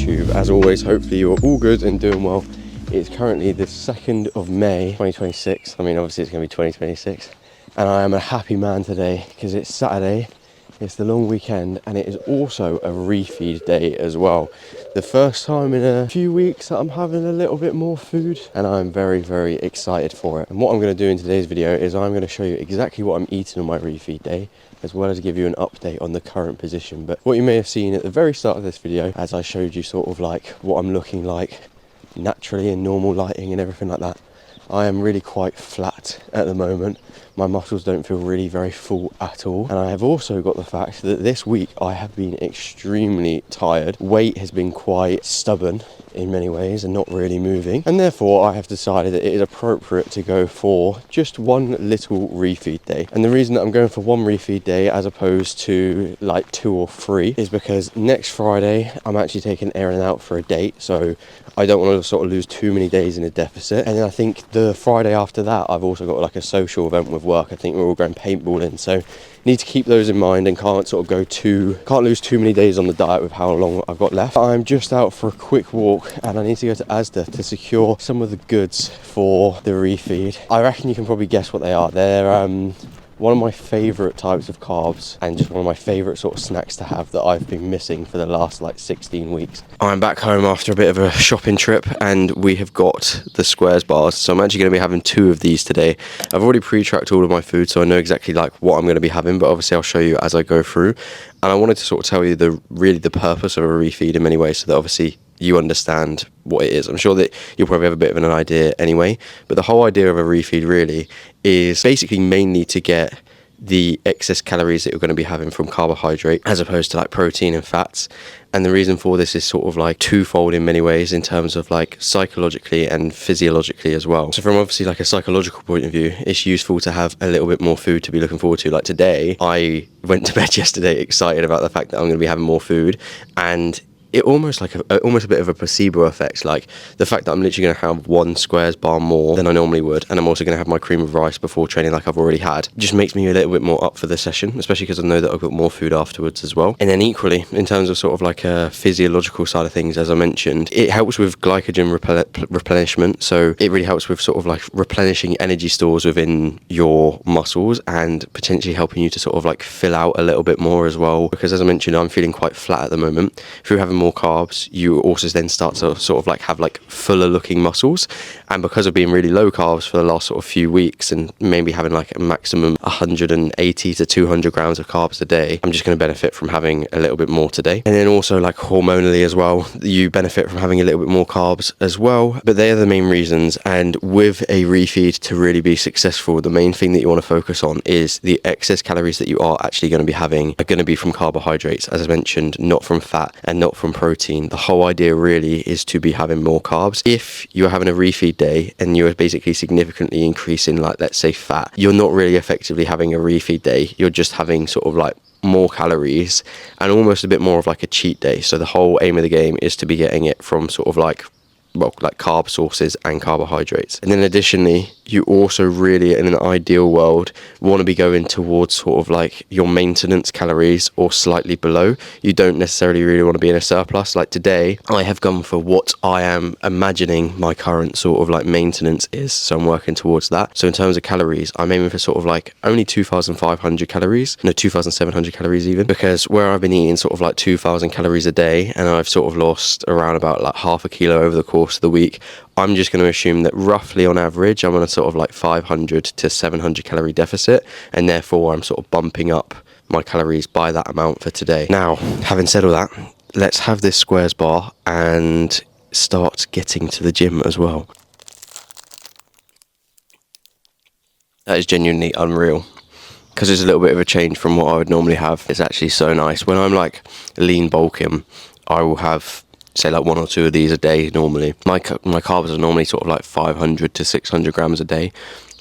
YouTube. As always, hopefully you're all good and doing well. It's currently the 2nd of May 2026. I mean, obviously it's going to be 2026, and I am a happy man today because it's Saturday, it's the long weekend, and it is also a refeed day as well. The first time in a few weeks that I'm having a little bit more food, and I'm very, very excited for it. And what I'm going to do in today's video is I'm going to show you exactly what I'm eating on my refeed day, as well as give you an update on the current position. But what you may have seen at the very start of this video, as I showed you sort of like what I'm looking like naturally in normal lighting and everything like that, I am really quite flat at the moment. My muscles don't feel really very full at all. And I have also got the fact that this week I have been extremely tired. Weight has been quite stubborn in many ways and not really moving. And therefore I have decided that it is appropriate to go for just one little refeed day. And the reason that I'm going for one refeed day as opposed to like 2 or 3 is because next Friday I'm actually taking Erin out for a date. So I don't want to sort of lose too many days in a deficit. And then I think the Friday after that, I've also got like a social event with work. I think we're all going paintballing, so need to keep those in mind and can't lose too many days on the diet with how long I've got left. I'm just out for a quick walk and I need to go to Asda to secure some of the goods for the refeed. I reckon you can probably guess what they are. They're one of my favourite types of carbs and just one of my favourite sort of snacks to have that I've been missing for the last like 16 weeks. I'm back home after a bit of a shopping trip and we have got the squares bars. So I'm actually going to be having 2 of these today. I've already pre-tracked all of my food, so I know exactly like what I'm going to be having, but obviously I'll show you as I go through. And I wanted to sort of tell you the purpose of a refeed in many ways, so that obviously you understand what it is. I'm sure that you'll probably have a bit of an idea anyway, but the whole idea of a refeed really is basically mainly to get the excess calories that you're going to be having from carbohydrate as opposed to like protein and fats. And the reason for this is sort of like twofold in many ways, in terms of like psychologically and physiologically as well. So from obviously like a psychological point of view, it's useful to have a little bit more food to be looking forward to. Like today, I went to bed yesterday excited about the fact that I'm going to be having more food, and it almost a bit of a placebo effect, like the fact that I'm literally going to have 1 squares bar more than I normally would, and I'm also going to have my cream of rice before training like I've already had, just makes me a little bit more up for the session, especially because I know that I've got more food afterwards as well. And then equally, in terms of sort of like a physiological side of things, as I mentioned, it helps with glycogen replenishment, so it really helps with sort of like replenishing energy stores within your muscles and potentially helping you to sort of like fill out a little bit more as well, because as I mentioned, I'm feeling quite flat at the moment. Through having more carbs, you also then start to sort of like have like fuller looking muscles, and because of being really low carbs for the last sort of few weeks and maybe having like a maximum 180 to 200 grams of carbs a day, I'm just going to benefit from having a little bit more today. And then also like hormonally as well, you benefit from having a little bit more carbs as well. But they are the main reasons, and with a refeed to really be successful, the main thing that you want to focus on is the excess calories that you are actually going to be having are going to be from carbohydrates, as I mentioned, not from fat and not from protein. The whole idea really is to be having more carbs. If you're having a refeed day and you're basically significantly increasing, like let's say fat, you're not really effectively having a refeed day. You're just having sort of like more calories and almost a bit more of like a cheat day. So the whole aim of the game is to be getting it from sort of like carb sources and carbohydrates. And then additionally, you also really, in an ideal world, want to be going towards sort of like your maintenance calories or slightly below. You don't necessarily really want to be in a surplus. Like today, I have gone for what I am imagining my current sort of like maintenance is. So I'm working towards that. So in terms of calories, I'm aiming for sort of like only 2,500 calories, no, 2,700 calories even, because where I've been eating sort of like 2,000 calories a day and I've sort of lost around about like half a kilo over the course of the week, I'm just going to assume that roughly on average I'm on a sort of like 500 to 700 calorie deficit, and therefore I'm sort of bumping up my calories by that amount for today. Now, having said all that, let's have this squares bar and start getting to the gym as well. That is genuinely unreal, because it's a little bit of a change from what I would normally have. It's actually so nice. When I'm like lean bulking, I will have say like 1 or 2 of these a day normally. My carbs are normally sort of like 500 to 600 grams a day,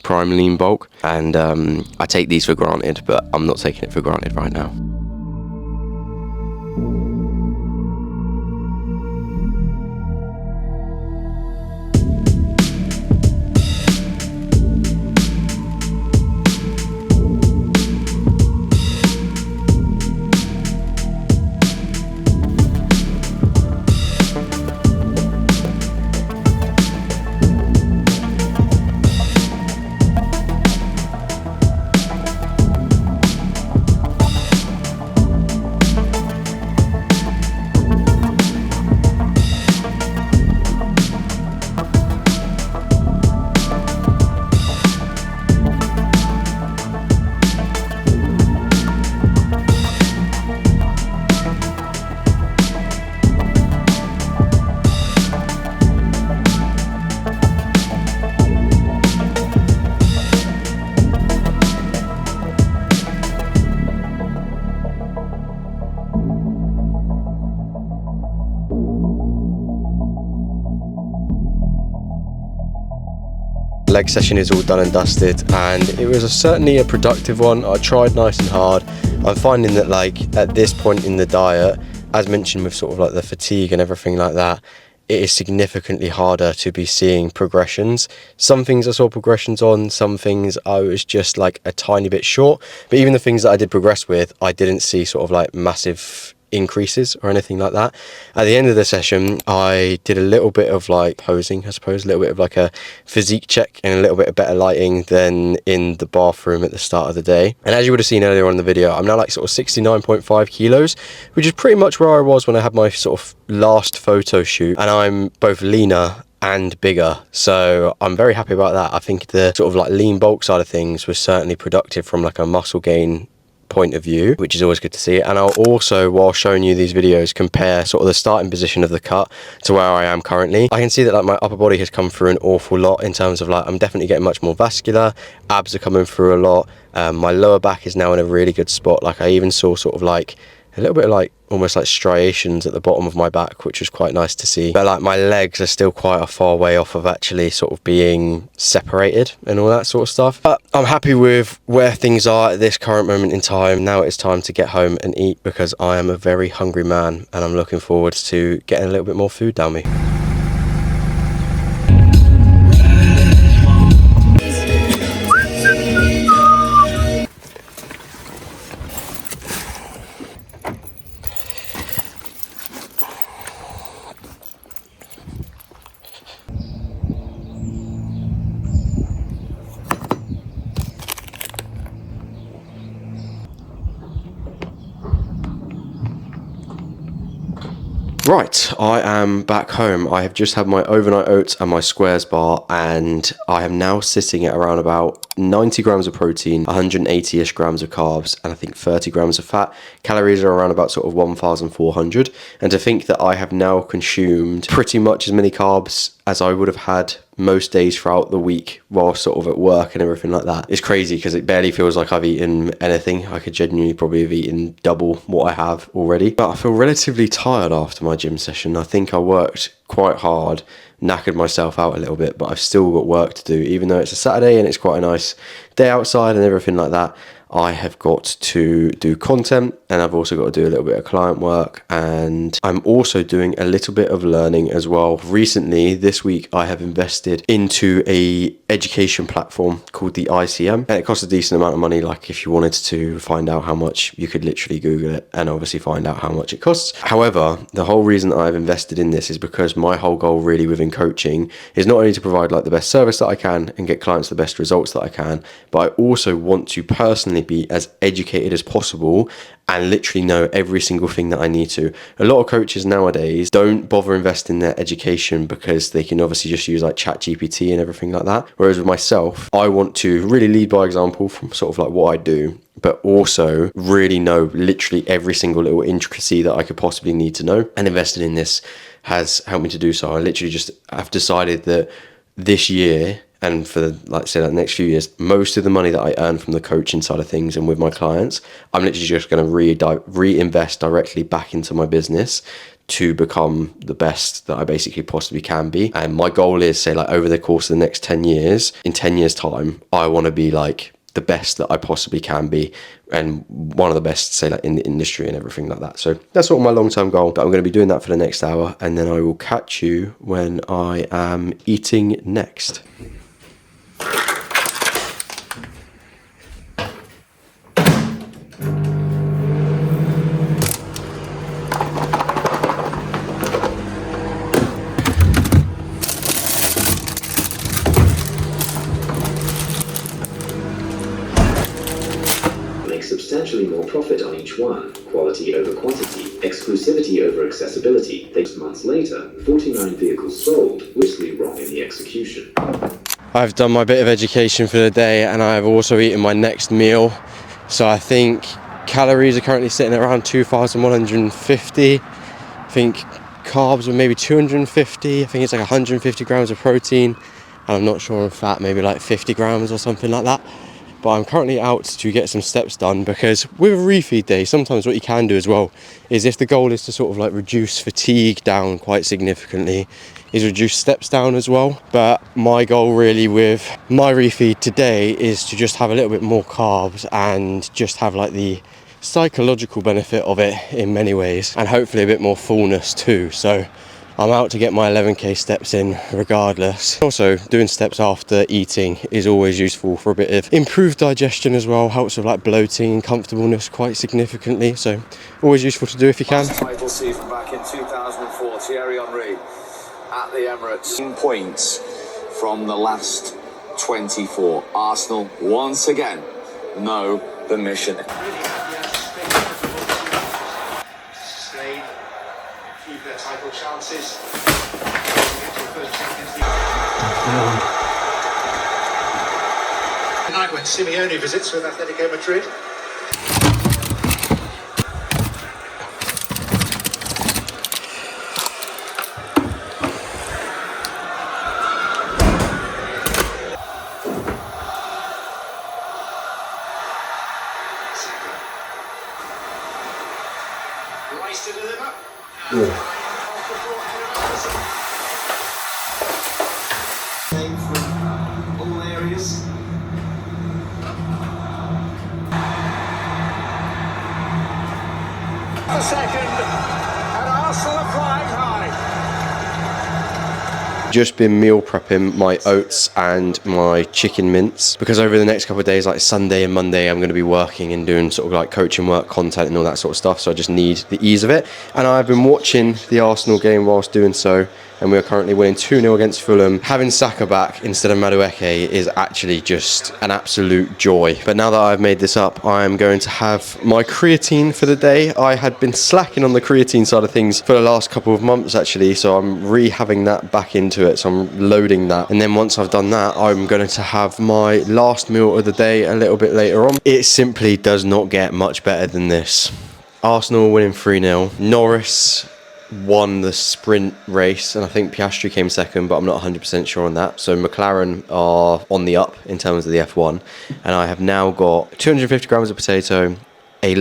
prime lean bulk, and I take these for granted, but I'm not taking it for granted right now. leg session is all done and dusted, and it was certainly a productive one. I tried nice and hard. I'm finding that like at this point in the diet, as mentioned with sort of like the fatigue and everything like that, it is significantly harder to be seeing progressions. Some things I saw progressions on, some things I was just like a tiny bit short, but even the things that I did progress with, I didn't see sort of like massive increases or anything like that. At the end of the session, I did a little bit of like posing, I suppose, a little bit of like a physique check and a little bit of better lighting than in the bathroom at the start of the day. And as you would have seen earlier on in the video, I'm now like sort of 69.5 kilos, which is pretty much where I was when I had my sort of last photo shoot, and I'm both leaner and bigger, so I'm very happy about that. I think the sort of like lean bulk side of things was certainly productive from like a muscle gain point of view, which is always good to see. And I'll also, while showing you these videos, compare sort of the starting position of the cut to where I am currently. I can see that like my upper body has come through an awful lot in terms of like I'm definitely getting much more vascular, abs are coming through a lot, my lower back is now in a really good spot. Like I even saw sort of like a little bit of like almost like striations at the bottom of my back, which was quite nice to see. But like my legs are still quite a far way off of actually sort of being separated and all that sort of stuff. But I'm happy with where things are at this current moment in time. Now it's time to get home and eat, because I am a very hungry man and I'm looking forward to getting a little bit more food down me. Right, I am back home. I have just had my overnight oats and my squares bar, and I am now sitting at around about 90 grams of protein, 180-ish grams of carbs, and I think 30 grams of fat. Calories are around about sort of 1,400. And to think that I have now consumed pretty much as many carbs as I would have had most days throughout the week while sort of at work and everything like that is crazy, because it barely feels like I've eaten anything. I could genuinely probably have eaten double what I have already. But I feel relatively tired after my gym session. I think I worked quite hard, knackered myself out a little bit, but I've still got work to do. Even though it's a Saturday and it's quite a nice day outside and everything like that, I have got to do content, and I've also got to do a little bit of client work, and I'm also doing a little bit of learning as well. Recently, this week, I have invested into a education platform called the ICM, and it costs a decent amount of money. Like if you wanted to find out how much, you could literally Google it and obviously find out how much it costs. However, the whole reason that I've invested in this is because my whole goal really within coaching is not only to provide like the best service that I can and get clients the best results that I can, but I also want to personally be as educated as possible and literally know every single thing that I need to. A lot of coaches nowadays don't bother investing in their education because they can obviously just use like ChatGPT and everything like that. Whereas with myself, I want to really lead by example from sort of like what I do, but also really know literally every single little intricacy that I could possibly need to know. And investing in this has helped me to do so. I literally just have decided that this year, and for the, like say, the next few years, most of the money that I earn from the coaching side of things and with my clients, I'm literally just going to reinvest directly back into my business to become the best that I basically possibly can be. And my goal is, say, like over the course of the next 10 years, in 10 years time, I want to be like the best that I possibly can be, and one of the best, say, like in the industry and everything like that. So that's sort of my long-term goal, but I'm going to be doing that for the next hour, and then I will catch you when I am eating next. Substantially more profit on each one. Quality over quantity. Exclusivity over accessibility. 6 months later, 49 vehicles sold, whistly wrong in the execution. I've done my bit of education for the day, and I've also eaten my next meal. So I think calories are currently sitting at around 2,150. I think carbs are maybe 250. I think it's like 150 grams of protein. And I'm not sure on fat, maybe like 50 grams or something like that. But I'm currently out to get some steps done, because with a refeed day, sometimes what you can do as well is, if the goal is to sort of like reduce fatigue down quite significantly, is reduce steps down as well. But my goal really with my refeed today is to just have a little bit more carbs and just have like the psychological benefit of it in many ways, and hopefully a bit more fullness too. So I'm out to get my 11k steps in regardless. Also, doing steps after eating is always useful for a bit of improved digestion as well. Helps with like bloating and comfortableness quite significantly. So always useful to do if you can. Title season back in 2004, Thierry Henry at the Emirates. 10 points from the last 24. Arsenal once again know the mission. Keep their title chances. Tonight when Simeone visits with Atletico Madrid. Rice to deliver. From all areas. A second, and Arsenal are flying high. Just been meal prepping my oats and my chicken mince, because over the next couple of days, like Sunday and Monday, I'm going to be working and doing sort of like coaching work, content and all that sort of stuff. So I just need the ease of it. And I've been watching the Arsenal game whilst doing so, and we are currently winning 2-0 against Fulham. Having Saka back instead of Madueke is actually just an absolute joy. But now that I've made this up, I'm going to have my creatine for the day. I had been slacking on the creatine side of things for the last couple of months actually, so I'm re-having that back into it. So I'm loading that, and then once I've done that, I'm going to have my last meal of the day a little bit later on. It simply does not get much better than this. Arsenal winning 3-0. Norris won the sprint race, and I think Piastri came second, but I'm not 100% sure on that. So McLaren are on the up in terms of the F1, and I have now got 250 grams of potato, a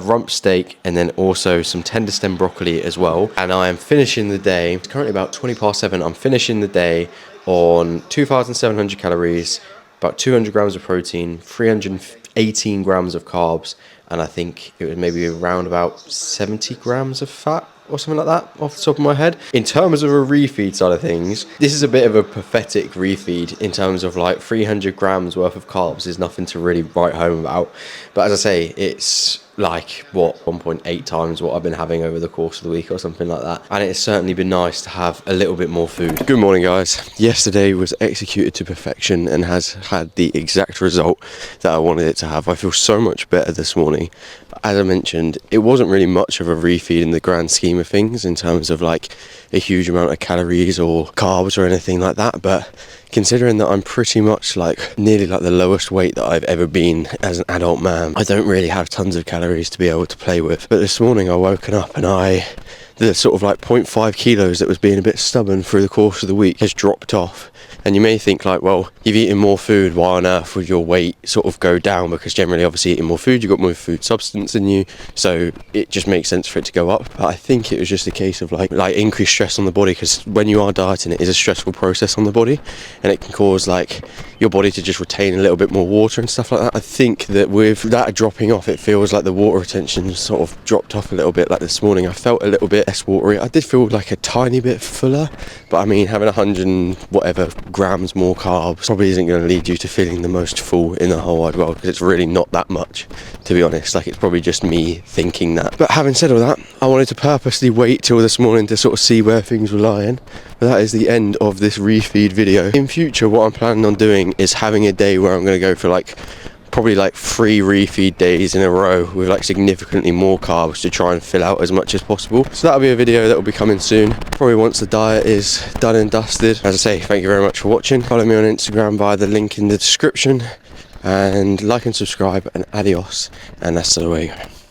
rump steak, and then also some tender stem broccoli as well. And I am finishing the day, it's currently about 7:20. I'm finishing the day on 2,700 calories, about 200 grams of protein, 318 grams of carbs, and I think it was maybe around about 70 grams of fat or something like that off the top of my head. In terms of a refeed side of things, this is a bit of a pathetic refeed in terms of like 300 grams worth of carbs is nothing to really write home about. But as I say, it's like what 1.8 times what I've been having over the course of the week or something like that, and it's certainly been nice to have a little bit more food. Good morning guys. Yesterday was executed to perfection and has had the exact result that I wanted it to have. I feel so much better this morning, but as I mentioned, it wasn't really much of a refeed in the grand scheme of things in terms of like a huge amount of calories or carbs or anything like that. But considering that I'm pretty much like nearly like the lowest weight that I've ever been as an adult man, I don't really have tons of calories to be able to play with. But this morning I woken up and the sort of like 0.5 kilos that was being a bit stubborn through the course of the week has dropped off. And you may think like, well, you've eaten more food, why on earth would your weight sort of go down? Because generally obviously eating more food, you've got more food substance in you, so it just makes sense for it to go up. But I think it was just a case of like increased stress on the body, because when you are dieting, it is a stressful process on the body, and it can cause like your body to just retain a little bit more water and stuff like that. I think that with that dropping off, it feels like the water retention sort of dropped off a little bit. Like this morning I felt a little bit less watery. I did feel like a tiny bit fuller, but I mean, having 100 and whatever grams more carbs probably isn't going to lead you to feeling the most full in the whole wide world, because it's really not that much, to be honest. Like, it's probably just me thinking that. But having said all that, I wanted to purposely wait till this morning to sort of see where things were lying. But that is the end of this refeed video. In future, what I'm planning on doing is having a day where I'm going to go for like probably like 3 refeed days in a row with like significantly more carbs to try and fill out as much as possible. So that'll be a video that will be coming soon, probably once the diet is done and dusted. As I say, thank you very much for watching. Follow me on Instagram via the link in the description, and like and subscribe, and adios, and that's the way you go.